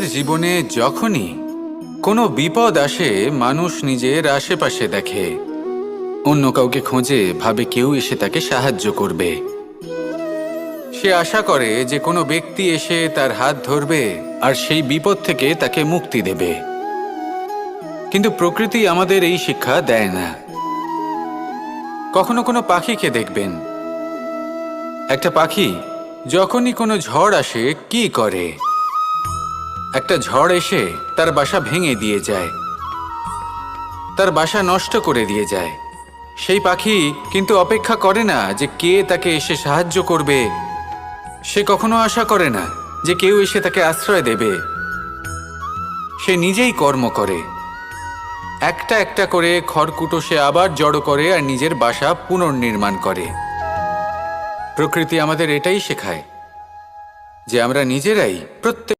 জীবনে যখনই কোনো বিপদ আসে, মানুষ নিজের আশেপাশে দেখে, অন্য কাউকে খোঁজে, ভাবে কেউ এসে তাকে সাহায্য করবে। সে আশা করে যে কোনো ব্যক্তি এসে তার হাত ধরবে আর সেই বিপদ থেকে তাকে মুক্তি দেবে। কিন্তু প্রকৃতি আমাদের এই শিক্ষা দেয় না। কখনো কোনো পাখিকে দেখবেন, একটা পাখি যখনই কোনো ঝড় আসে কি করে? একটা ঝড় এসে তার বাসা ভেঙে দিয়ে যায়, তার বাসা নষ্ট করে দিয়ে যায়। সেই পাখি কিন্তু অপেক্ষা করে না যে কে তাকে এসে সাহায্য করবে। সে কখনো আশা করে না যে কেউ এসে তাকে আশ্রয় দেবে। সে নিজেই কর্ম করে, একটা একটা করে খড়কুটো সে আবার জড়ো করে আর নিজের বাসা পুনর্নির্মাণ করে। প্রকৃতি আমাদের এটাই শেখায় যে আমরা নিজেরাই প্রত্যেক